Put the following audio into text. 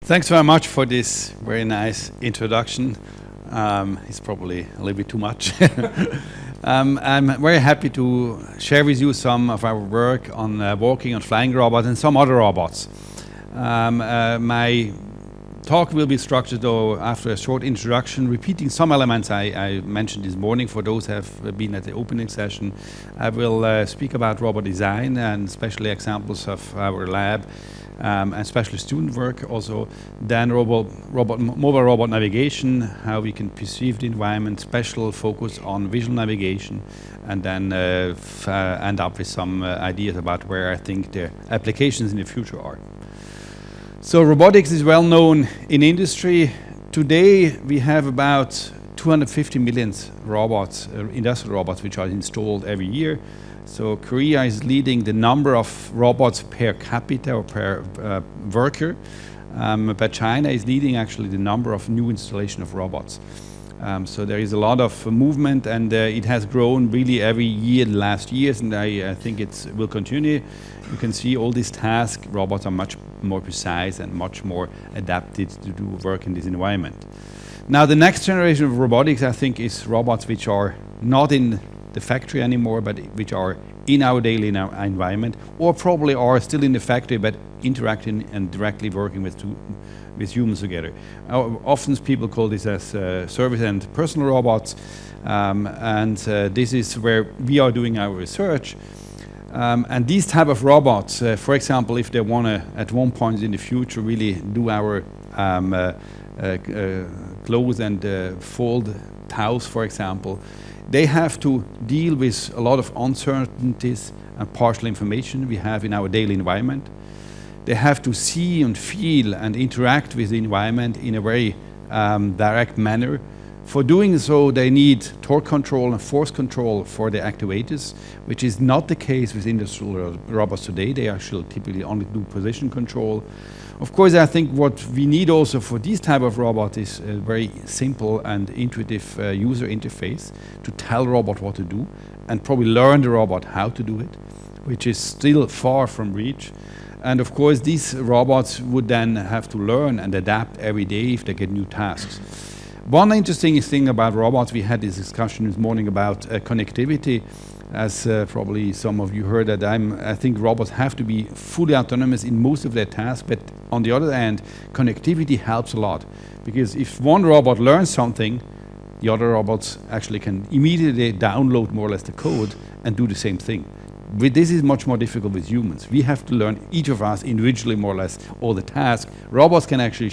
Thanks very much for this very nice introduction. It's probably a little bit too much. I'm very happy to share with you some of our work on walking on flying robots and some other robots. My talk will be structured though after a short introduction, repeating some elements I mentioned this morning for those who have been at the opening session. I will speak about robot design and especially examples of our lab and especially student work also. Then mobile robot navigation, how we can perceive the environment, special focus on visual navigation, and then end up with some ideas about where I think the applications in the future are. So robotics is well known in industry. Today we have about 250 million robots, industrial robots, which are installed every year. So Korea is leading the number of robots per capita or per worker, but China is leading actually the number of new installation of robots. So there is a lot of movement, and it has grown really every year the last years, and I think it will continue. You can see all these tasks, robots are much more precise and much more adapted to do work in this environment. Now the next generation of robotics, I think, is robots which are not in the factory anymore, but which are in our daily environment, or probably are still in the factory but interacting and directly working with humans together. Often people call this as service and personal robots, and this is where we are doing our research. And these type of robots, for example, if they want to, at one point in the future, really do our clothes and fold towels, for example, they have to deal with a lot of uncertainties and partial information we have in our daily environment. They have to see and feel and interact with the environment in a very direct manner. For doing so, they need torque control and force control for the actuators, which is not the case with industrial robots today. They actually typically only do position control. Of course, I think what we need also for these type of robots is a very simple and intuitive user interface to tell the robot what to do and probably learn the robot how to do it, which is still far from reach. And of course, these robots would then have to learn and adapt every day if they get new tasks. One interesting thing about robots, we had this discussion this morning about connectivity. As probably some of you heard, that I think robots have to be fully autonomous in most of their tasks, but on the other hand, connectivity helps a lot. Because if one robot learns something, the other robots actually can immediately download more or less the code and do the same thing. This is much more difficult with humans. We have to learn, each of us individually more or less, all the tasks. Robots can actually